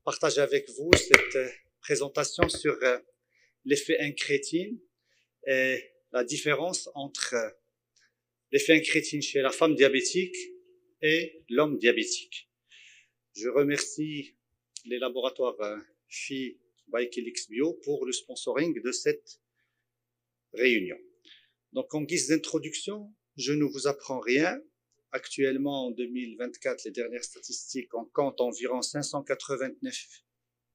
partager avec vous cette présentation sur l'effet incrétine et la différence entre l'effet incrétine chez la femme diabétique et l'homme diabétique. Je remercie les laboratoires FI Biochilix Bio pour le sponsoring de cette réunion. Donc, en guise d'introduction, je ne vous apprends rien. Actuellement, en 2024, les dernières statistiques, on compte environ 589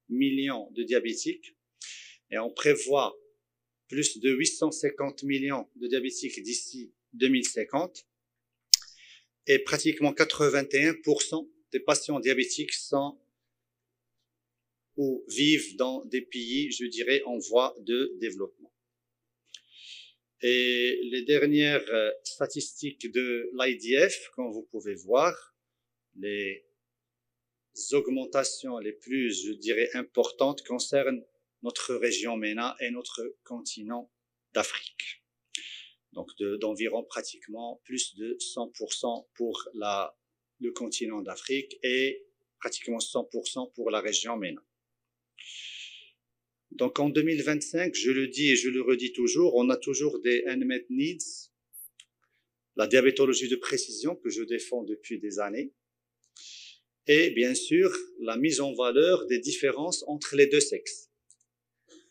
millions de diabétiques et on prévoit plus de 850 millions de diabétiques d'ici 2050 et pratiquement 81% des patients diabétiques sont ou vivent dans des pays, je dirais, en voie de développement. Et les dernières statistiques de l'IDF, comme vous pouvez voir, les augmentations les plus, je dirais, importantes concernent notre région MENA et notre continent d'Afrique. Donc, d'environ pratiquement plus de 100% pour le continent d'Afrique et pratiquement 100% pour la région MENA. Donc, en 2025, je le dis et je le redis toujours, on a toujours des unmet needs, la diabétologie de précision que je défends depuis des années, et bien sûr, la mise en valeur des différences entre les deux sexes.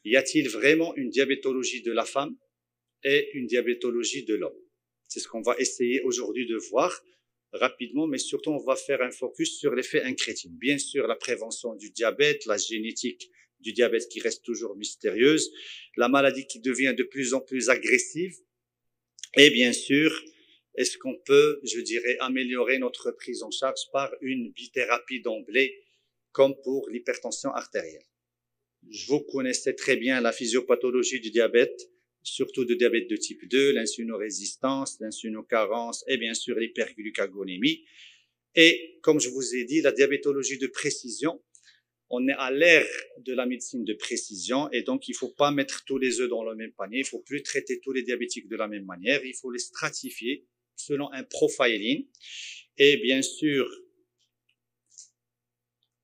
Y a-t-il vraiment une diabétologie de la femme et une diabétologie de l'homme? C'est ce qu'on va essayer aujourd'hui de voir rapidement, mais surtout, on va faire un focus sur l'effet incrétine. Bien sûr, la prévention du diabète, la génétique du diabète qui reste toujours mystérieuse, la maladie qui devient de plus en plus agressive, et bien sûr, est-ce qu'on peut, je dirais, améliorer notre prise en charge par une bithérapie d'emblée, comme pour l'hypertension artérielle. Vous connaissez très bien la physiopathologie du diabète, surtout de diabète de type 2, l'insulinorésistance, l'insulinocarence et bien sûr l'hyperglucagonémie. Et comme je vous ai dit, la diabétologie de précision, on est à l'ère de la médecine de précision et donc il ne faut pas mettre tous les œufs dans le même panier, il ne faut plus traiter tous les diabétiques de la même manière, il faut les stratifier selon un profiling et bien sûr,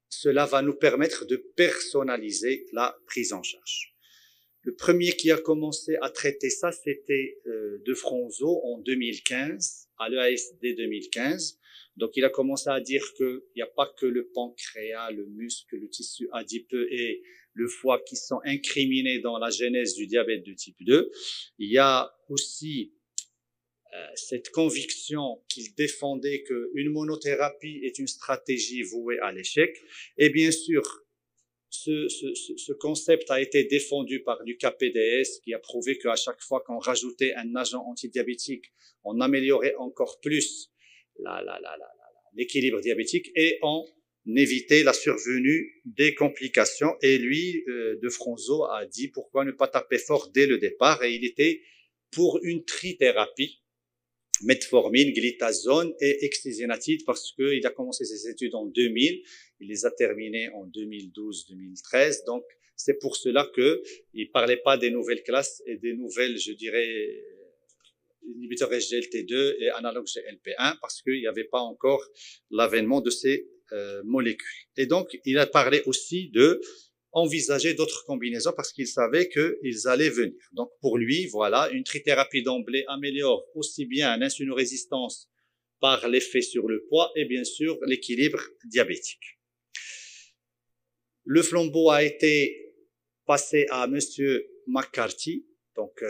cela va nous permettre de personnaliser la prise en charge. Le premier qui a commencé à traiter ça, c'était De Fronzo en 2015, à l'EASD 2015. Donc, il a commencé à dire qu'il n'y a pas que le pancréas, le muscle, le tissu adipeux et le foie qui sont incriminés dans la genèse du diabète de type 2. Il y a aussi cette conviction qu'il défendait qu'une monothérapie est une stratégie vouée à l'échec. Et bien sûr, ce concept a été défendu par l'UKPDS qui a prouvé qu'à chaque fois qu'on rajoutait un agent antidiabétique, on améliorait encore plus l'équilibre diabétique et on évitait la survenue des complications. Et lui, De Fronzo a dit pourquoi ne pas taper fort dès le départ et il était pour une trithérapie, metformine, glitazone et excisinatide parce qu'il a commencé ses études en 2000, il les a terminées en 2012-2013, donc c'est pour cela qu'il parlait pas des nouvelles classes et des nouvelles, je dirais, inhibiteurs SGLT2 et analogues GLP1 parce qu'il n'y avait pas encore l'avènement de ces molécules. Et donc, il a parlé aussi de envisager d'autres combinaisons parce qu'il savait qu'ils allaient venir. Donc, pour lui, voilà, une trithérapie d'emblée améliore aussi bien l'insulinorésistance par l'effet sur le poids et bien sûr l'équilibre diabétique. Le flambeau a été passé à Monsieur McCarthy. Donc,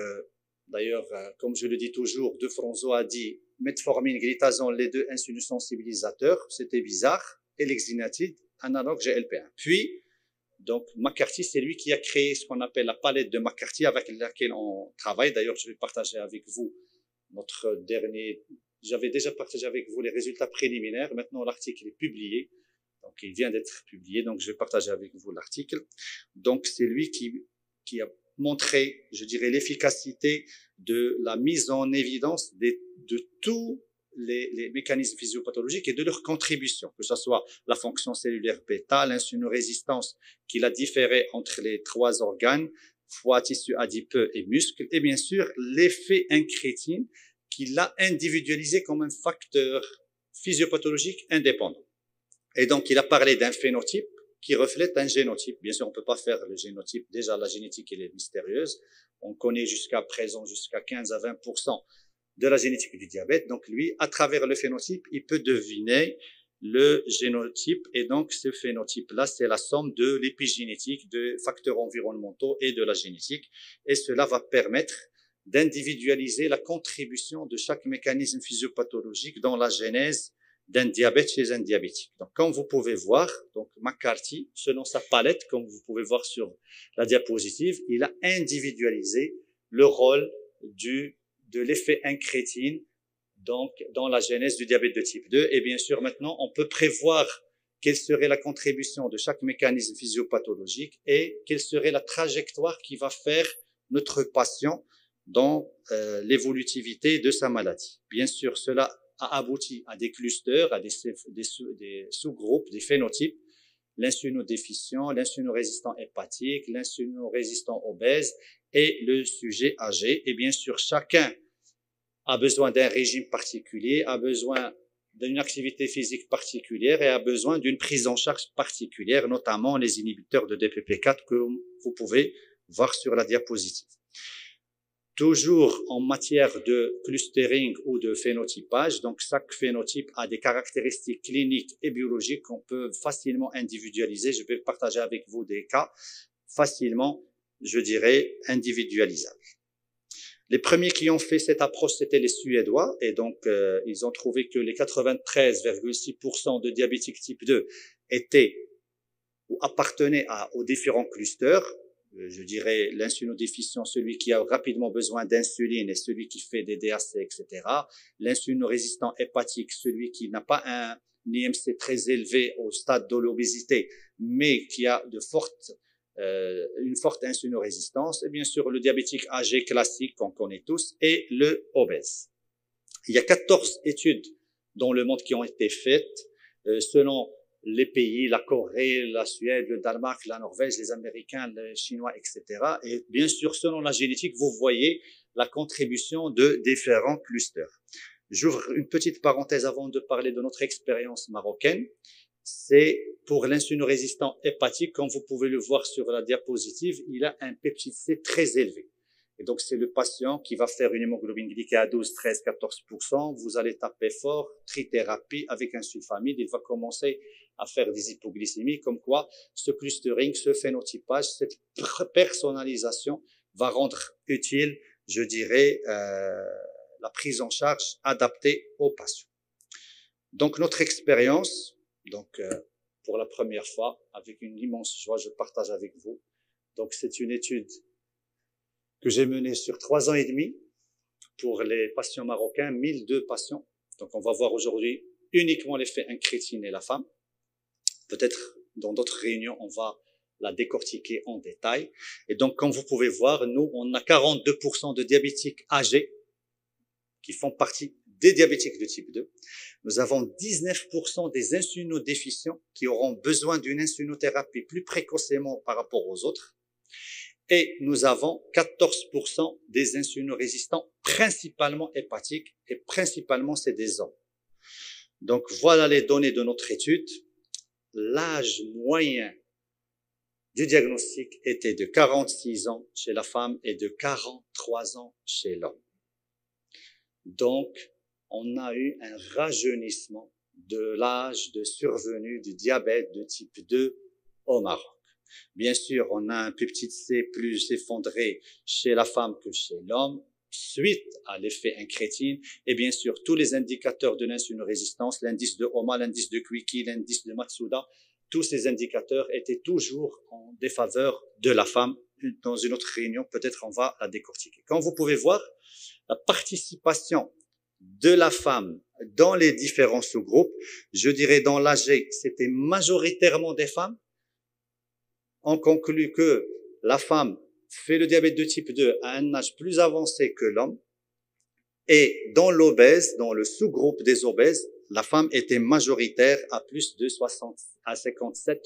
d'ailleurs, comme je le dis toujours, De Fronzo a dit metformine, glitazone, les deux insulinosensibilisateurs, c'était bizarre, et l'exinatide, analogue GLP1. Puis, donc, McCarthy, c'est lui qui a créé ce qu'on appelle la palette de McCarthy avec laquelle on travaille. D'ailleurs, je vais partager avec vous j'avais déjà partagé avec vous les résultats préliminaires. Maintenant, l'article est publié. Donc, il vient d'être publié. Donc, je vais partager avec vous l'article. Donc, c'est lui qui a montré, je dirais, l'efficacité de la mise en évidence de tous les mécanismes physiopathologiques et de leur contribution, que ce soit la fonction cellulaire bêta, l'insulinorésistance qu'il a différé entre les trois organes, foie, tissu adipeux et muscles, et bien sûr l'effet incrétine qu'il a individualisé comme un facteur physiopathologique indépendant. Et donc il a parlé d'un phénotype qui reflète un génotype. Bien sûr, on ne peut pas faire le génotype. Déjà, la génétique, elle est mystérieuse. On connaît jusqu'à présent jusqu'à 15 à 20% de la génétique du diabète. Donc, lui, à travers le phénotype, il peut deviner le génotype. Et donc, ce phénotype-là, c'est la somme de l'épigénétique, de facteurs environnementaux et de la génétique. Et cela va permettre d'individualiser la contribution de chaque mécanisme physiopathologique dans la genèse d'un diabète chez un diabétique. Donc, comme vous pouvez voir, donc McCarthy, selon sa palette, comme vous pouvez voir sur la diapositive, il a individualisé le rôle de l'effet incrétine, donc, dans la genèse du diabète de type 2. Et bien sûr, maintenant, on peut prévoir quelle serait la contribution de chaque mécanisme physiopathologique et quelle serait la trajectoire qui va faire notre patient dans l'évolutivité de sa maladie. Bien sûr, cela a abouti à des clusters, à des sous-groupes, des phénotypes, l'insulinodéficient, l'insulinorésistant hépatique, l'insulinorésistant obèse et le sujet âgé. Et bien sûr, chacun a besoin d'un régime particulier, a besoin d'une activité physique particulière et a besoin d'une prise en charge particulière, notamment les inhibiteurs de DPP4 que vous pouvez voir sur la diapositive. Toujours en matière de clustering ou de phénotypage, donc chaque phénotype a des caractéristiques cliniques et biologiques qu'on peut facilement individualiser. Je vais partager avec vous des cas facilement, je dirais, individualisables. Les premiers qui ont fait cette approche, c'était les Suédois, et donc ils ont trouvé que les 93,6% de diabétiques type 2 étaient ou appartenaient aux différents clusters. Je dirais l'insulinodéficient, celui qui a rapidement besoin d'insuline et celui qui fait des DAC, etc. L'insulinorésistant hépatique, celui qui n'a pas un IMC très élevé au stade de l'obésité, mais qui a une forte insulinorésistance. Et bien sûr, le diabétique âgé classique qu'on connaît tous et le obèse. Il y a 14 études dans le monde qui ont été faites selon les pays, la Corée, la Suède, le Danemark, la Norvège, les Américains, les Chinois, etc. Et bien sûr, selon la génétique, vous voyez la contribution de différents clusters. J'ouvre une petite parenthèse avant de parler de notre expérience marocaine. C'est pour l'insulinorésistant hépatique, comme vous pouvez le voir sur la diapositive, il a un peptide C très élevé. Et donc, c'est le patient qui va faire une hémoglobine glycée à 12, 13, 14%. Vous allez taper fort, trithérapie avec un sulfamide. Il va commencer à faire des hypoglycémies, comme quoi ce clustering, ce phénotypage, cette personnalisation va rendre utile, je dirais, la prise en charge adaptée aux patients. Donc, notre expérience, pour la première fois, avec une immense joie, je partage avec vous. Donc, c'est une étude que j'ai menée sur 3 ans et demi pour les patients marocains, 1002 patients. Donc, on va voir aujourd'hui uniquement l'effet incrétine et la femme. Peut-être dans d'autres réunions, on va la décortiquer en détail. Et donc, comme vous pouvez voir, nous, on a 42% de diabétiques âgés qui font partie des diabétiques de type 2. Nous avons 19% des insulinodéficients qui auront besoin d'une insulinothérapie plus précocement par rapport aux autres. Et nous avons 14% des insulinorésistants, principalement hépatiques, et principalement c'est des hommes. Donc voilà les données de notre étude. L'âge moyen du diagnostic était de 46 ans chez la femme et de 43 ans chez l'homme. Donc, on a eu un rajeunissement de l'âge de survenue du diabète de type 2 au Maroc. Bien sûr, on a un peptide C plus effondré chez la femme que chez l'homme, suite à l'effet incrétine, et bien sûr, tous les indicateurs de l'insulinorésistance, l'indice de Homa, l'indice de Quicky, l'indice de Matsuda, tous ces indicateurs étaient toujours en défaveur de la femme. Dans une autre réunion, peut-être on va la décortiquer. Comme vous pouvez voir, la participation de la femme dans les différents sous-groupes, je dirais dans l'âgé, c'était majoritairement des femmes. On conclut que la femme fait le diabète de type 2 à un âge plus avancé que l'homme. Et dans l'obèse, dans le sous-groupe des obèses, la femme était majoritaire à plus de 60 à 57%.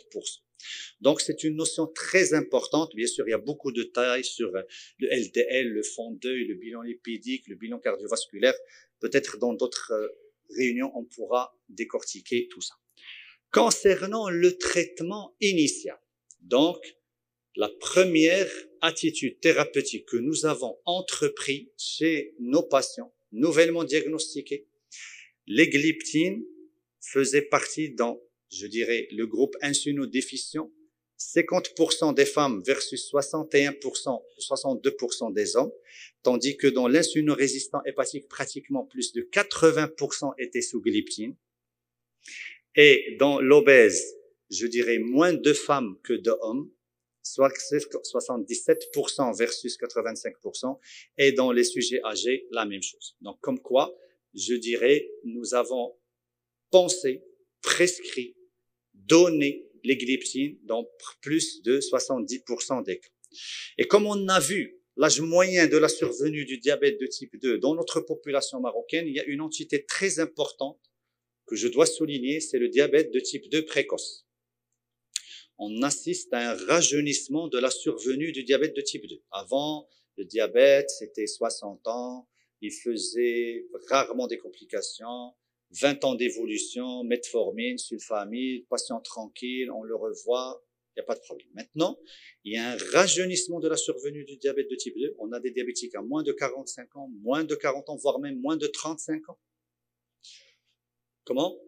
Donc, c'est une notion très importante. Bien sûr, il y a beaucoup de détails sur le LDL, le fond d'œil, le bilan lipidique, le bilan cardiovasculaire. Peut-être dans d'autres réunions, on pourra décortiquer tout ça. Concernant le traitement initial, donc, la première attitude thérapeutique que nous avons entrepris chez nos patients nouvellement diagnostiqués, les glyptines faisaient partie dans, je dirais, le groupe insulino-déficient, 50% des femmes versus 61%, 62% des hommes, tandis que dans l'insulino-résistant hépatique, pratiquement plus de 80% étaient sous glyptine. Et dans l'obèse, je dirais moins de femmes que d'hommes, soit 77% versus 85%, et dans les sujets âgés, la même chose. Donc, comme quoi, je dirais, nous avons pensé, prescrit, donné les glyptines dans plus de 70% des cas. Et comme on a vu l'âge moyen de la survenue du diabète de type 2 dans notre population marocaine, il y a une entité très importante que je dois souligner, c'est le diabète de type 2 précoce. On assiste à un rajeunissement de la survenue du diabète de type 2. Avant, le diabète, c'était 60 ans, il faisait rarement des complications, 20 ans d'évolution, metformine, sulfamide, patient tranquille, on le revoit, il n'y a pas de problème. Maintenant, il y a un rajeunissement de la survenue du diabète de type 2. On a des diabétiques à moins de 45 ans, moins de 40 ans, voire même moins de 35 ans. Comment?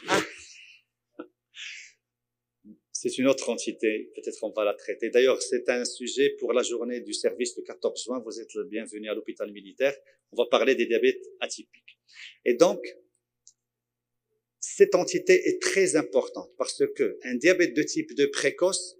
Ah. C'est une autre entité, peut-être on va la traiter. D'ailleurs, c'est un sujet pour la journée du service le 14 juin. Vous êtes le bienvenu à l'hôpital militaire. On va parler des diabètes atypiques. Et donc, cette entité est très importante parce que un diabète de type 2 précoce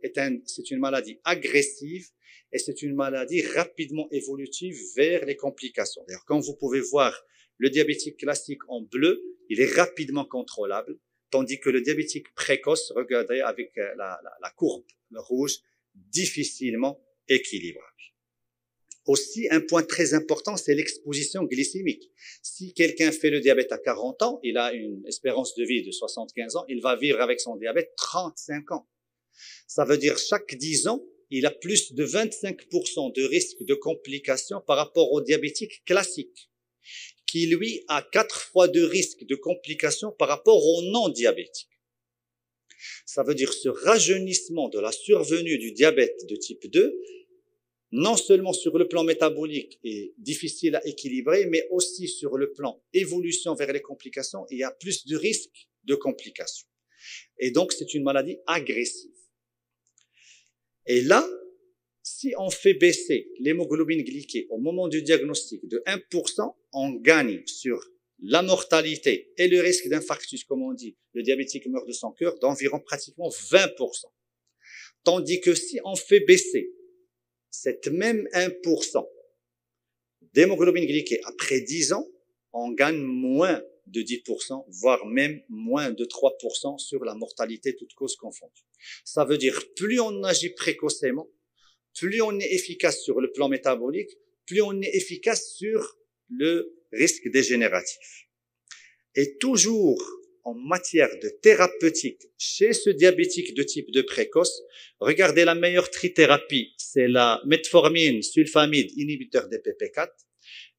c'est une maladie agressive et c'est une maladie rapidement évolutive vers les complications. D'ailleurs, quand vous pouvez voir le diabétique classique en bleu, il est rapidement contrôlable. Tandis que le diabétique précoce, regardez avec la courbe rouge, difficilement équilibrable. Aussi, un point très important, c'est l'exposition glycémique. Si quelqu'un fait le diabète à 40 ans, il a une espérance de vie de 75 ans, il va vivre avec son diabète 35 ans. Ça veut dire chaque 10 ans, il a plus de 25% de risque de complications par rapport au diabétique classique, qui lui a 4 fois de risque de complications par rapport au non-diabétique. Ça veut dire ce rajeunissement de la survenue du diabète de type 2, non seulement sur le plan métabolique est difficile à équilibrer, mais aussi sur le plan évolution vers les complications, il y a plus de risques de complications. Et donc, c'est une maladie agressive. Et là, si on fait baisser l'hémoglobine glyquée au moment du diagnostic de 1%, on gagne sur la mortalité et le risque d'infarctus, comme on dit, le diabétique meurt de son cœur, d'environ pratiquement 20%. Tandis que si on fait baisser cette même 1% d'hémoglobine glyquée après 10 ans, on gagne moins de 10%, voire même moins de 3% sur la mortalité toutes causes confondues. Ça veut dire plus on agit précocement, plus on est efficace sur le plan métabolique, plus on est efficace sur le risque dégénératif. Et toujours en matière de thérapeutique, chez ce diabétique de type 2 précoce, regardez la meilleure trithérapie, c'est la metformine, sulfamide, inhibiteur DPP4.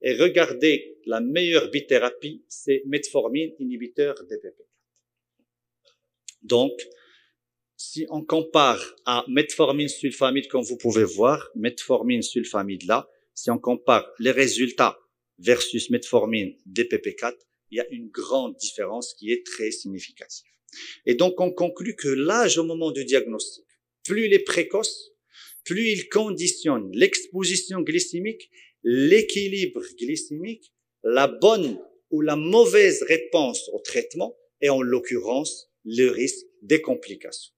Et regardez la meilleure bithérapie, c'est metformine, inhibiteur DPP4. Donc, si on compare à metformine, sulfamide, comme vous pouvez voir, metformine, sulfamide là, si on compare les résultats versus metformine, DPP4, il y a une grande différence qui est très significative. Et donc, on conclut que l'âge au moment du diagnostic, plus il est précoce, plus il conditionne l'exposition glycémique, l'équilibre glycémique, la bonne ou la mauvaise réponse au traitement et en l'occurrence, le risque des complications.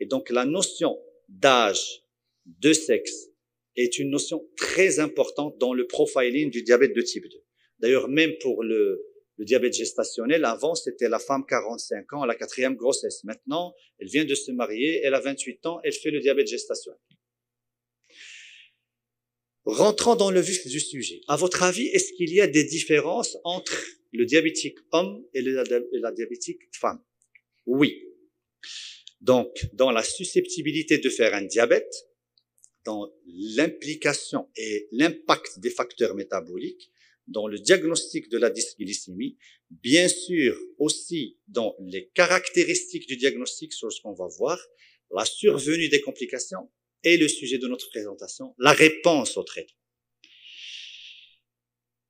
Et donc, la notion d'âge, de sexe est une notion très importante dans le profiling du diabète de type 2. D'ailleurs, même pour le diabète gestationnel, avant, c'était la femme 45 ans à la 4e grossesse. Maintenant, elle vient de se marier, elle a 28 ans, elle fait le diabète gestationnel. Rentrons dans le vif du sujet. À votre avis, est-ce qu'il y a des différences entre le diabétique homme et la diabétique femme? Oui. Donc, dans la susceptibilité de faire un diabète, dans l'implication et l'impact des facteurs métaboliques, dans le diagnostic de la dysglycémie, bien sûr aussi dans les caractéristiques du diagnostic sur ce qu'on va voir, la survenue des complications et le sujet de notre présentation, la réponse au traitement.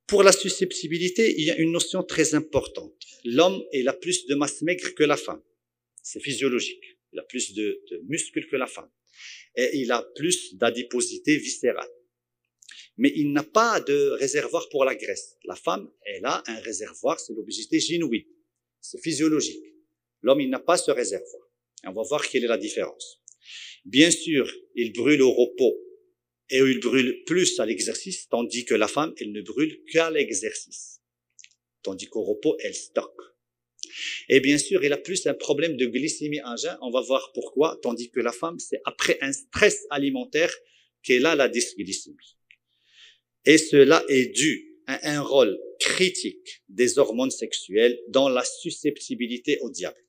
Pour la susceptibilité, il y a une notion très importante. L'homme, il a plus de masse maigre que la femme. C'est physiologique. Il a plus de muscles que la femme. Et il a plus d'adiposité viscérale. Mais il n'a pas de réservoir pour la graisse. La femme, elle a un réservoir, c'est l'obésité gynoïde. C'est physiologique. L'homme, il n'a pas ce réservoir. Et on va voir quelle est la différence. Bien sûr, il brûle au repos et il brûle plus à l'exercice, tandis que la femme, elle ne brûle qu'à l'exercice. Tandis qu'au repos, elle stocke. Et bien sûr, il a plus un problème de glycémie en jeun. On va voir pourquoi, tandis que la femme, c'est après un stress alimentaire qu'elle a la dysglycémie. Et cela est dû à un rôle critique des hormones sexuelles dans la susceptibilité au diabète.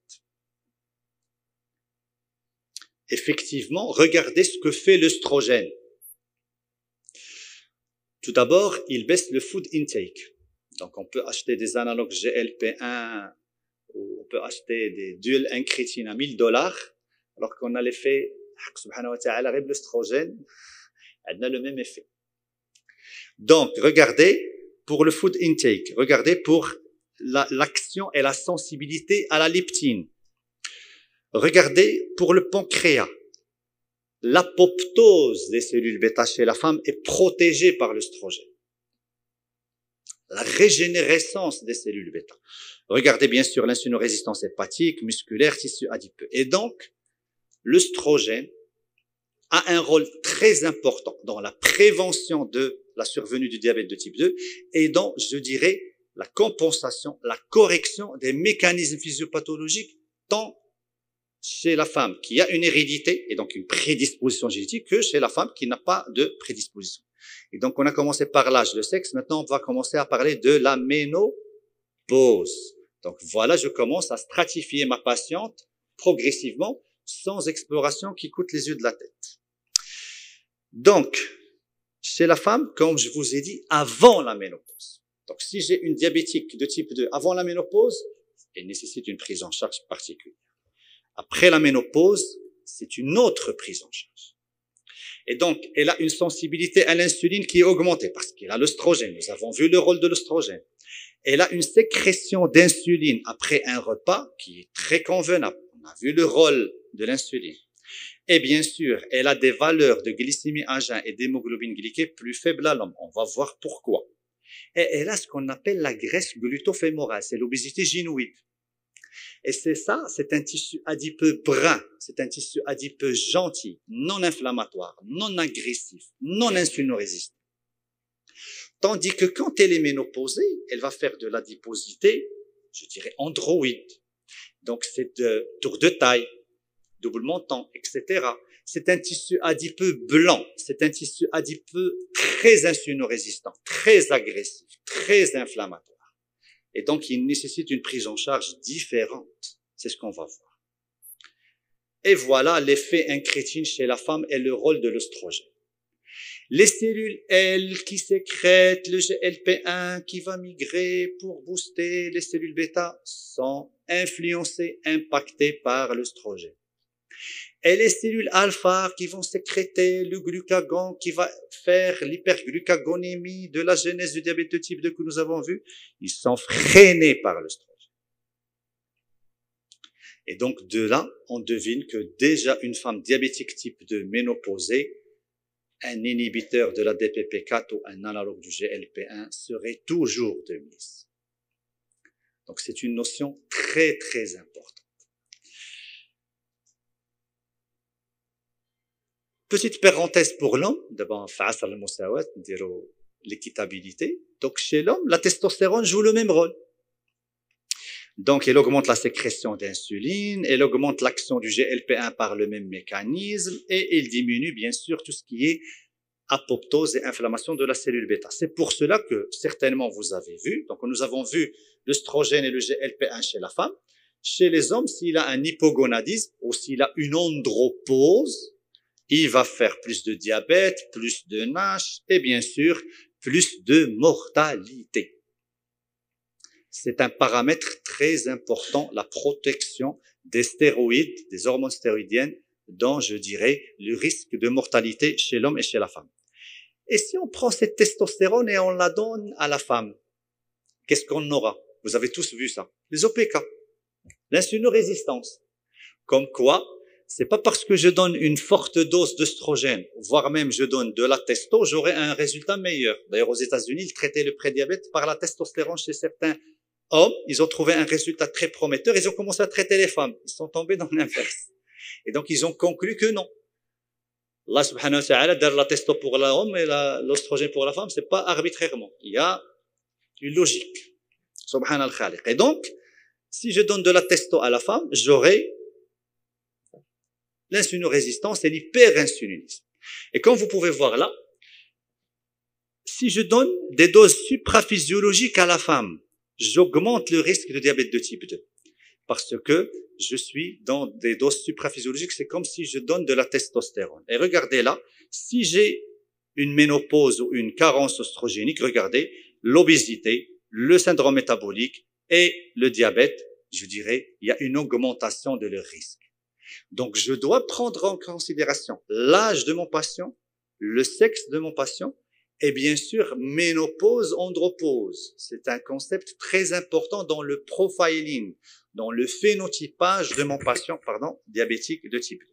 Effectivement, regardez ce que fait l'œstrogène. Tout d'abord, il baisse le food intake. Donc, on peut acheter des analogues GLP-1 ou on peut acheter des dual incrétine à $1000, alors qu'on a l'effet, subhanahu wa ta'ala, l'œstrogène, elle a le même effet. Donc, regardez pour le food intake, regardez pour l'action et la sensibilité à la leptine. Regardez pour le pancréas. L'apoptose des cellules bêta chez la femme est protégée par l'œstrogène. La régénérescence des cellules bêta. Regardez bien sûr l'insulinorésistance hépatique, musculaire, tissu adipeux. Et donc, l'œstrogène a un rôle très important dans la prévention de la survenue du diabète de type 2 et dans, je dirais, la compensation, la correction des mécanismes physiopathologiques tant chez la femme qui a une hérédité et donc une prédisposition génétique que chez la femme qui n'a pas de prédisposition. Et donc, on a commencé par l'âge, le sexe. Maintenant, on va commencer à parler de la ménopause. Donc, voilà, je commence à stratifier ma patiente progressivement sans exploration qui coûte les yeux de la tête. Donc, chez la femme, comme je vous ai dit, avant la ménopause. Donc, si j'ai une diabétique de type 2 avant la ménopause, elle nécessite une prise en charge particulière. Après la ménopause, c'est une autre prise en charge. Et donc, elle a une sensibilité à l'insuline qui est augmentée parce qu'elle a l'œstrogène. Nous avons vu le rôle de l'œstrogène. Elle a une sécrétion d'insuline après un repas qui est très convenable. On a vu le rôle de l'insuline. Et bien sûr, elle a des valeurs de glycémie à jeun et d'hémoglobine glyquée plus faibles à l'homme. On va voir pourquoi. Et elle a ce qu'on appelle la graisse gluto-fémorale. C'est l'obésité gynoïde. Et c'est ça, c'est un tissu adipeux brun, c'est un tissu adipeux gentil, non inflammatoire, non agressif, non insulinorésistant. Tandis que quand elle est ménopausée, elle va faire de l'adiposité, je dirais androïde. Donc c'est de tour de taille, double montant, etc. C'est un tissu adipeux blanc, c'est un tissu adipeux très insulinorésistant, très agressif, très inflammatoire. Et donc, il nécessite une prise en charge différente. C'est ce qu'on va voir. Et voilà l'effet incrétine chez la femme et le rôle de l'œstrogène. Les cellules L qui sécrètent le GLP-1 qui va migrer pour booster les cellules bêta sont influencées, impactées par l'œstrogène. Et les cellules alpha qui vont sécréter le glucagon qui va faire l'hyperglucagonémie de la genèse du diabète de type 2 que nous avons vu, ils sont freinés par l'œstrogène. Et donc de là, on devine que déjà une femme diabétique type 2 ménopausée, un inhibiteur de la DPP4 ou un analogue du GLP-1 serait toujours de mise. Donc c'est une notion très très importante. Petite parenthèse pour l'homme, d'abord, l'équitabilité. Donc, chez l'homme, la testostérone joue le même rôle. Donc, elle augmente la sécrétion d'insuline, elle augmente l'action du GLP-1 par le même mécanisme et elle diminue, bien sûr, tout ce qui est apoptose et inflammation de la cellule bêta. C'est pour cela que, certainement, vous avez vu, donc nous avons vu l'œstrogène et le GLP-1 chez la femme. Chez les hommes, s'il a un hypogonadisme ou s'il a une andropause, il va faire plus de diabète, plus de NASH et bien sûr, plus de mortalité. C'est un paramètre très important, la protection des stéroïdes, des hormones stéroïdiennes, dans, je dirais, le risque de mortalité chez l'homme et chez la femme. Et si on prend cette testostérone et on la donne à la femme, qu'est-ce qu'on aura? Vous avez tous vu ça. Les OPK, l'insulinorésistance. Comme quoi, c'est pas parce que je donne une forte dose d'œstrogène, voire même je donne de la testo, j'aurai un résultat meilleur. D'ailleurs, aux États-Unis, ils traitaient le prédiabète par la testostérone chez certains hommes. Ils ont trouvé un résultat très prometteur. Ils ont commencé à traiter les femmes. Ils sont tombés dans l'inverse. Et donc, ils ont conclu que non. Allah subhanahu wa ta'ala donne la testo pour l'homme et l'oestrogène pour la femme, c'est pas arbitrairement. Il y a une logique. Subhanal khaliq. Et donc, si je donne de la testo à la femme, j'aurai l'insulinorésistance et l'hyperinsulinisme. Et comme vous pouvez voir là, si je donne des doses supraphysiologiques à la femme, j'augmente le risque de diabète de type 2. Parce que je suis dans des doses supraphysiologiques, c'est comme si je donne de la testostérone. Et regardez là, si j'ai une ménopause ou une carence oestrogénique, regardez, l'obésité, le syndrome métabolique et le diabète, je dirais, il y a une augmentation de leur risque. Donc, je dois prendre en considération l'âge de mon patient, le sexe de mon patient, et bien sûr, ménopause, andropause. C'est un concept très important dans le profiling, dans le phénotypage de mon patient, diabétique de type 2.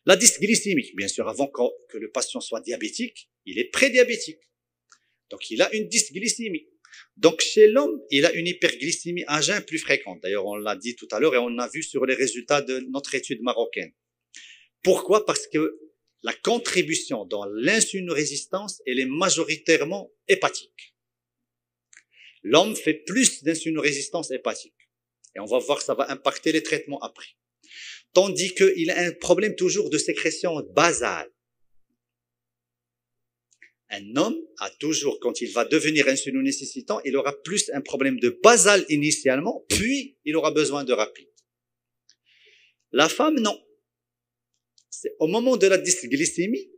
La dysglycémie, bien sûr, avant que le patient soit diabétique, il est prédiabétique. Donc, il a une dysglycémie. Donc, chez l'homme, il a une hyperglycémie à jeun plus fréquente. D'ailleurs, on l'a dit tout à l'heure et on a vu sur les résultats de notre étude marocaine. Pourquoi? Parce que la contribution dans l'insulinorésistance, elle est majoritairement hépatique. L'homme fait plus d'insulinorésistance hépatique. Et on va voir que ça va impacter les traitements après. Tandis qu'il a un problème toujours de sécrétion basale. Un homme a toujours, quand il va devenir insulinonécessitant, il aura plus un problème de basal initialement, puis il aura besoin de rapide. La femme, non. C'est au moment de la dysglycémie,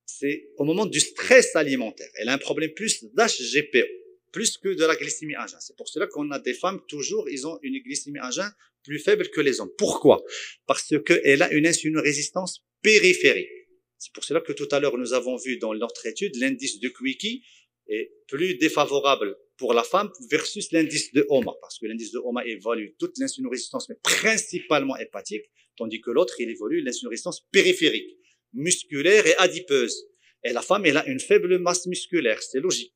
c'est au moment du stress alimentaire. Elle a un problème plus d'HGPO, plus que de la glycémie à jeun. C'est pour cela qu'on a des femmes, toujours, ils ont une glycémie à jeun plus faible que les hommes. Pourquoi? Parce qu'elle a une insulinorésistance périphérique. C'est pour cela que tout à l'heure, nous avons vu dans notre étude, l'indice de Quicky est plus défavorable pour la femme versus l'indice de HOMA. Parce que l'indice de HOMA évalue toute l'insulinorésistance, mais principalement hépatique, tandis que l'autre, il évalue l'insulinorésistance périphérique, musculaire et adipeuse. Et la femme, elle a une faible masse musculaire, c'est logique.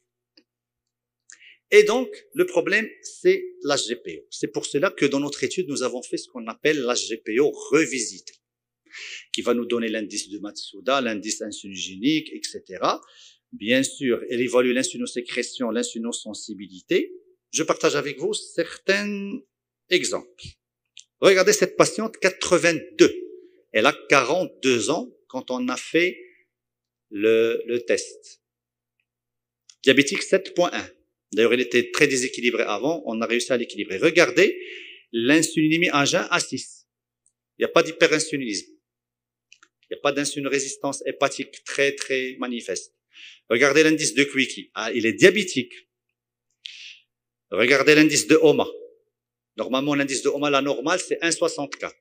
Et donc, le problème, c'est l'HGPO. C'est pour cela que dans notre étude, nous avons fait ce qu'on appelle l'HGPO revisité, qui va nous donner l'indice de Matsuda, l'indice insulinogénique, etc. Bien sûr, elle évalue l'insulinosécrétion, l'insulinosensibilité. Je partage avec vous certains exemples. Regardez cette patiente, 82. Elle a 42 ans quand on a fait le test. Diabétique 7.1. D'ailleurs, elle était très déséquilibrée avant, on a réussi à l'équilibrer. Regardez, l'insulinémie à jeun à 6. Il n'y a pas d'hyperinsulinisme. Il n'y a pas d'insulinorésistance hépatique très, très manifeste. Regardez l'indice de Quicky. Ah, il est diabétique. Regardez l'indice de HOMA. Normalement, l'indice de HOMA, la normale, c'est 1,64.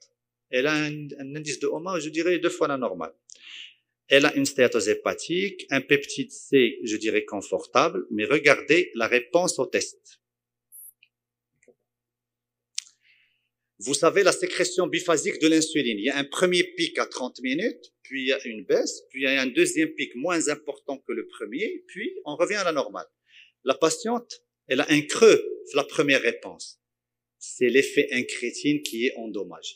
Elle a un indice de HOMA, je dirais, 2 fois la normale. Elle a une stéatose hépatique, un peptide C, je dirais, confortable, mais regardez la réponse au test. Vous savez, la sécrétion biphasique de l'insuline, il y a un premier pic à 30 minutes, puis il y a une baisse, puis il y a un deuxième pic moins important que le premier, puis on revient à la normale. La patiente, elle a un creux, la première réponse. C'est l'effet incrétine qui est endommagé.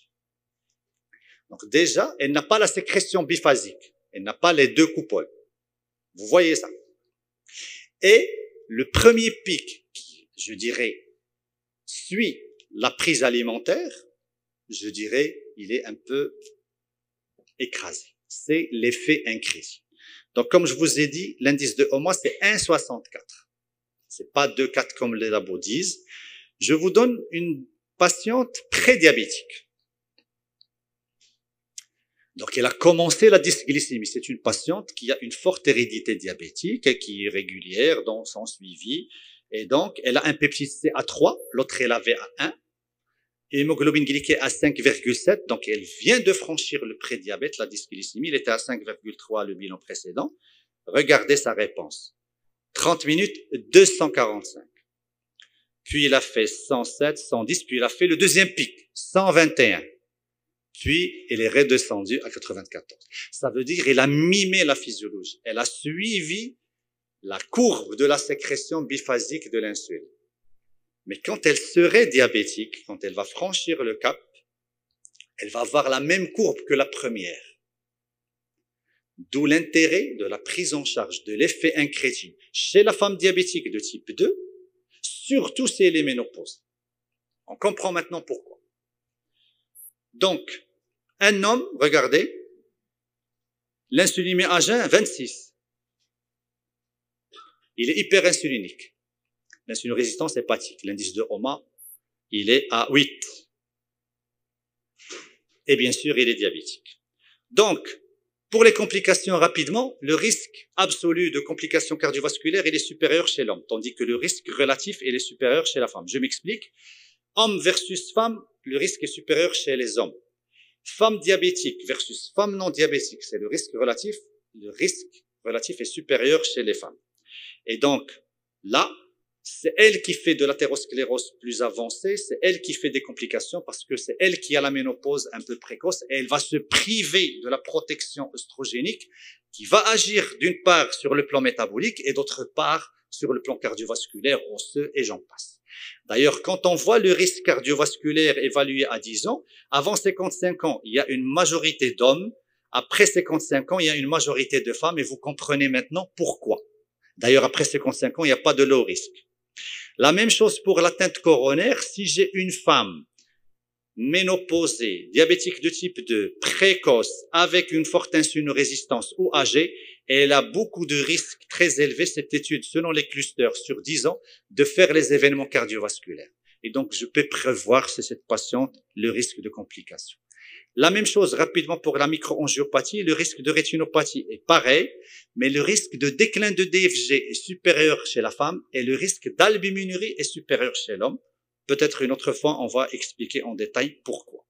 Donc déjà, elle n'a pas la sécrétion biphasique. Elle n'a pas les deux coupoles. Vous voyez ça. Et le premier pic qui, je dirais, suit la prise alimentaire, je dirais, il est un peu écrasé. C'est l'effet incrétine. Donc, comme je vous ai dit, l'indice de HOMA, c'est 1,64. C'est pas 2,4 comme les labos disent. Je vous donne une patiente prédiabétique. Donc, elle a commencé la dysglycémie. C'est une patiente qui a une forte hérédité diabétique et qui est régulière dans son suivi. Et donc, elle a un peptide C à 3, l'autre elle avait à 1, hémoglobine glyquée à 5,7. Donc, elle vient de franchir le prédiabète, la dysglycémie. Elle était à 5,3 le bilan précédent. Regardez sa réponse. 30 minutes, 245. Puis, il a fait 107, 110, puis il a fait le deuxième pic, 121. Puis, elle est redescendue à 94. Ça veut dire, elle a mimé la physiologie. Elle a suivi la courbe de la sécrétion biphasique de l'insuline. Mais quand elle serait diabétique, quand elle va franchir le cap, elle va avoir la même courbe que la première. D'où l'intérêt de la prise en charge de l'effet incrétine chez la femme diabétique de type 2, surtout si elle est ménopause. On comprend maintenant pourquoi. Donc, un homme, regardez, l'insulinémie à jeun, 26. Il est hyperinsulinique. L'insulinorésistance hépatique, l'indice de HOMA, il est à 8. Et bien sûr, il est diabétique. Donc, pour les complications rapidement, le risque absolu de complications cardiovasculaires, il est supérieur chez l'homme, tandis que le risque relatif, il est supérieur chez la femme. Je m'explique. Homme versus femme, le risque est supérieur chez les hommes. Femme diabétique versus femme non diabétique, c'est le risque relatif. Le risque relatif est supérieur chez les femmes. Et donc, là, c'est elle qui fait de l'athérosclérose plus avancée, c'est elle qui fait des complications parce que c'est elle qui a la ménopause un peu précoce et elle va se priver de la protection œstrogénique qui va agir d'une part sur le plan métabolique et d'autre part sur le plan cardiovasculaire, osseux et j'en passe. D'ailleurs, quand on voit le risque cardiovasculaire évalué à 10 ans, avant 55 ans, il y a une majorité d'hommes, après 55 ans, il y a une majorité de femmes et vous comprenez maintenant pourquoi. D'ailleurs, après 55 ans, il n'y a pas de low risque. La même chose pour l'atteinte coronaire. Si j'ai une femme ménopausée, diabétique de type 2, précoce, avec une forte insulinorésistance ou âgée, elle a beaucoup de risques très élevés, cette étude, selon les clusters, sur 10 ans, de faire les événements cardiovasculaires. Et donc, je peux prévoir chez cette patiente le risque de complications. La même chose rapidement pour la microangiopathie, le risque de rétinopathie est pareil, mais le risque de déclin de DFG est supérieur chez la femme et le risque d'albuminurie est supérieur chez l'homme. Peut-être une autre fois, on va expliquer en détail pourquoi.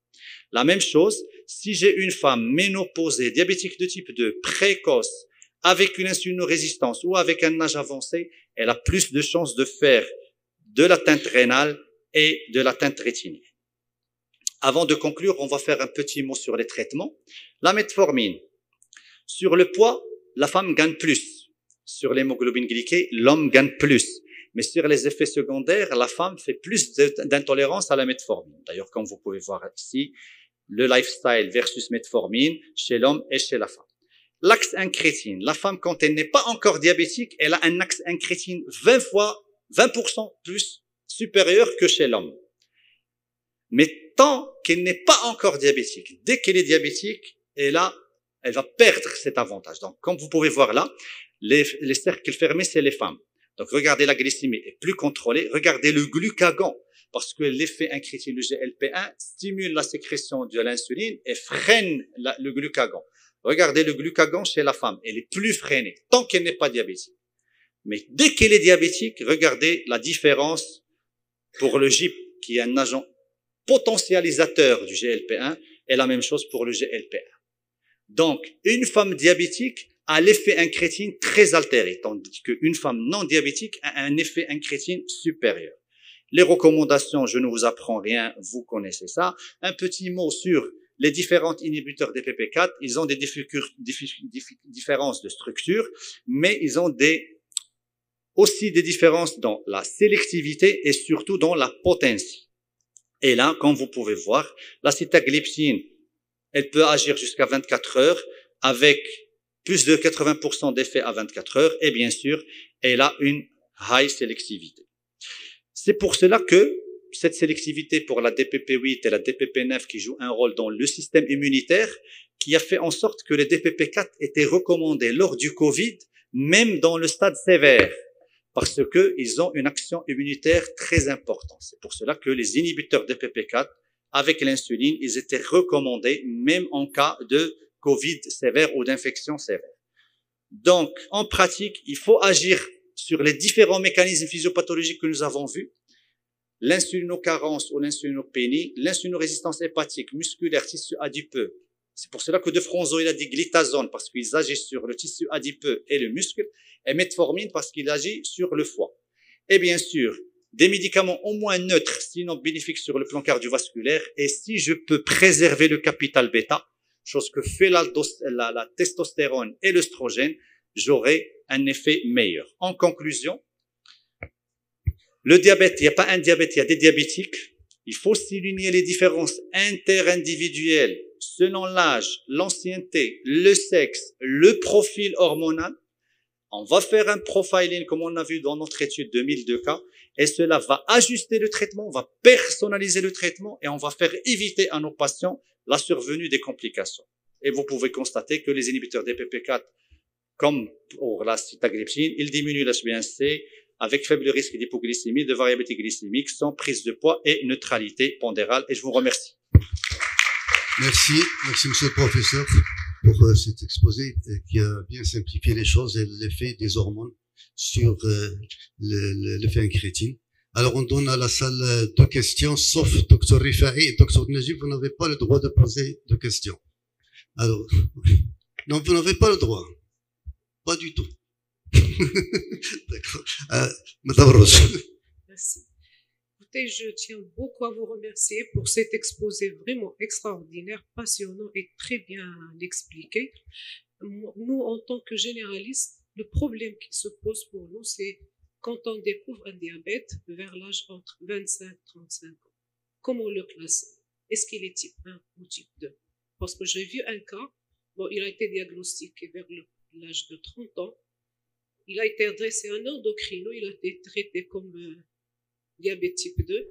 La même chose, si j'ai une femme ménopausée, diabétique de type 2, précoce, avec une insulinorésistance ou avec un âge avancé, elle a plus de chances de faire de l'atteinte rénale et de l'atteinte rétinienne. Avant de conclure, on va faire un petit mot sur les traitements. La metformine. Sur le poids, la femme gagne plus. Sur l'hémoglobine glyquée, l'homme gagne plus. Mais sur les effets secondaires, la femme fait plus d'intolérance à la metformine. D'ailleurs, comme vous pouvez voir ici, le lifestyle versus metformine chez l'homme et chez la femme. L'axe incrétine. La femme, quand elle n'est pas encore diabétique, elle a un axe incrétine 20% plus supérieur que chez l'homme. Mais tant qu'elle n'est pas encore diabétique, dès qu'elle est diabétique, elle va perdre cet avantage. Donc, comme vous pouvez voir là, les cercles fermés, c'est les femmes. Donc, regardez la glycémie est plus contrôlée. Regardez le glucagon, parce que l'effet incrétine du GLP-1 stimule la sécrétion de l'insuline et freine le glucagon. Regardez le glucagon chez la femme, elle est plus freinée, tant qu'elle n'est pas diabétique. Mais dès qu'elle est diabétique, regardez la différence pour le GIP, qui est un agent potentialisateur du GLP-1, et la même chose pour le GLP-1. Donc, une femme diabétique a l'effet incrétine très altéré, tandis qu'une femme non diabétique a un effet incrétine supérieur. Les recommandations, je ne vous apprends rien, vous connaissez ça. Un petit mot sur les différents inhibiteurs DPP4, ils ont des différences de structure, mais ils ont aussi des différences dans la sélectivité et surtout dans la potentie. Et là, comme vous pouvez voir, la sitagliptine, elle peut agir jusqu'à 24 heures avec plus de 80% d'effet à 24 heures et bien sûr, elle a une high sélectivité. C'est pour cela que cette sélectivité pour la DPP8 et la DPP9 qui jouent un rôle dans le système immunitaire, qui a fait en sorte que les DPP4 étaient recommandés lors du Covid, même dans le stade sévère, parce que ils ont une action immunitaire très importante. C'est pour cela que les inhibiteurs DPP4, avec l'insuline, ils étaient recommandés même en cas de Covid sévère ou d'infection sévère. Donc, en pratique, il faut agir sur les différents mécanismes physiopathologiques que nous avons vus. L'insulinocarence ou l'insulinopénie, l'insulinorésistance hépatique, musculaire, tissu adipeux. C'est pour cela que De Fronzo, il a dit glitazone parce qu'ils agissent sur le tissu adipeux et le muscle, et metformine parce qu'il agit sur le foie. Et bien sûr, des médicaments au moins neutres, sinon bénéfiques sur le plan cardiovasculaire, et si je peux préserver le capital bêta, chose que fait la testostérone et l'œstrogène, j'aurai un effet meilleur. En conclusion, le diabète, il n'y a pas un diabète, il y a des diabétiques. Il faut souligner les différences interindividuelles selon l'âge, l'ancienneté, le sexe, le profil hormonal. On va faire un profiling comme on a vu dans notre étude de 1002 cas et cela va ajuster le traitement, on va personnaliser le traitement et on va faire éviter à nos patients la survenue des complications. Et vous pouvez constater que les inhibiteurs DPP4, comme pour la sitagliptine, ils diminuent l'HbA1c avec faible risque d'hypoglycémie, de variabilité glycémique, sans prise de poids et neutralité pondérale. Et je vous remercie. Merci, monsieur le professeur, pour cet exposé qui a bien simplifié les choses et l'effet des hormones sur l'effet incrétine. Alors, on donne à la salle 2 questions, sauf Dr Rifahi et Dr Najib, vous n'avez pas le droit de poser de questions. Alors, non, vous n'avez pas le droit. Pas du tout. D'accord. Madame Rose. Merci. Écoutez, je tiens beaucoup à vous remercier pour cet exposé vraiment extraordinaire, passionnant et très bien expliqué. Nous, en tant que généralistes, le problème qui se pose pour nous, c'est quand on découvre un diabète vers l'âge entre 25 et 35 ans. Comment le classer? Est-ce qu'il est type 1 ou type 2? Parce que j'ai vu un cas, bon, il a été diagnostiqué vers l'âge de 30 ans. Il a été adressé à un endocrino, il a été traité comme diabète type 2.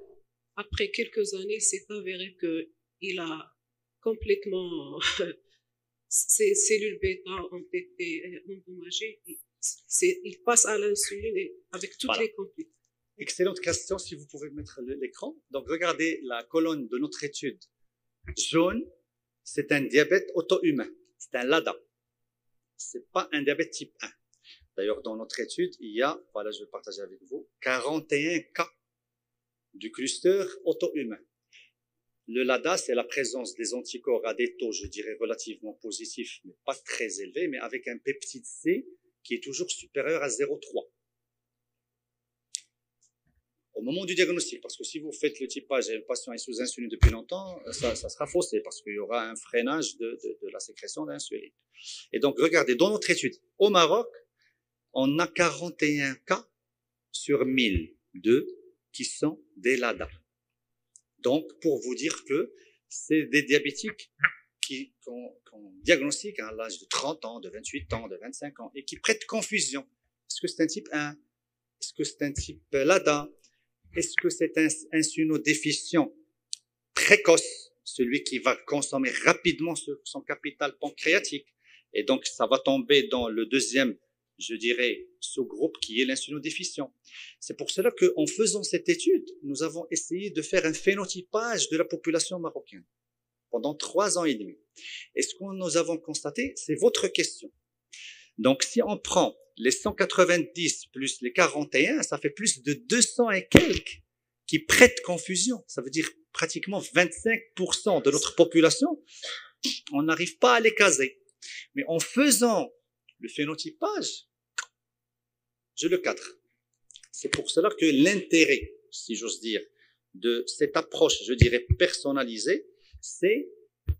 Après quelques années, il s'est avéré qu'il a complètement, ses cellules bêta ont été endommagées. Il passe à l'insuline avec toutes les complications. Excellente question, si vous pouvez mettre l'écran. Donc, regardez la colonne de notre étude. Jaune, c'est un diabète auto-humain. C'est un LADA. C'est pas un diabète type 1. D'ailleurs, dans notre étude, il y a, voilà, je vais partager avec vous, 41 cas du cluster auto-humain. Le LADA, c'est la présence des anticorps à des taux, je dirais, relativement positifs, mais pas très élevés, mais avec un peptide C qui est toujours supérieur à 0,3. Au moment du diagnostic, parce que si vous faites le typage et le patient est sous insuline depuis longtemps, ça sera faussé parce qu'il y aura un freinage de la sécrétion d'insuline. Et donc, regardez, dans notre étude, au Maroc, on a 41 cas sur 1002 qui sont des LADA. Donc, pour vous dire que c'est des diabétiques qu'on diagnostique à l'âge de 30 ans, de 28 ans, de 25 ans, et qui prêtent confusion. Est-ce que c'est un type 1? Est-ce que c'est un type LADA? Est-ce que c'est un insulino-déficient précoce, celui qui va consommer rapidement son capital pancréatique? Et donc, ça va tomber dans le deuxième, je dirais, sous-groupe qui est l'insulino-déficient. C'est pour cela qu'en faisant cette étude, nous avons essayé de faire un phénotypage de la population marocaine pendant 3 ans et demi. Et ce que nous avons constaté, c'est votre question. Donc, si on prend les 190 plus les 41, ça fait plus de 200 et quelques qui prêtent confusion. Ça veut dire pratiquement 25% de notre population, on n'arrive pas à les caser. Mais en faisant le phénotypage, je le cadre. C'est pour cela que l'intérêt, si j'ose dire, de cette approche, je dirais, personnalisée, c'est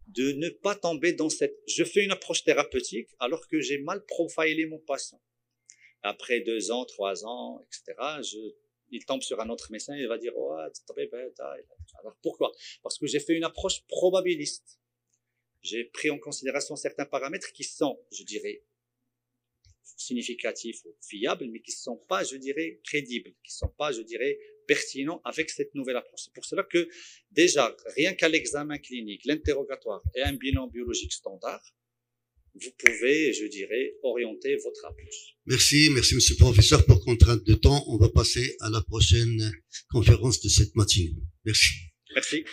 de ne pas tomber dans cette... Je fais une approche thérapeutique alors que j'ai mal profilé mon patient. Après 2 ans, 3 ans, etc., il tombe sur un autre médecin, il va dire « Oh, alors pourquoi? Parce que j'ai fait une approche probabiliste. J'ai pris en considération certains paramètres qui sont, je dirais, significatifs ou fiables, mais qui ne sont pas, je dirais, crédibles, qui ne sont pas, je dirais, pertinents avec cette nouvelle approche. C'est pour cela que, déjà, rien qu'à l'examen clinique, l'interrogatoire et un bilan biologique standard, vous pouvez, je dirais, orienter votre approche. Merci, monsieur le professeur. Pour contrainte de temps, on va passer à la prochaine conférence de cette matinée. Merci. Merci.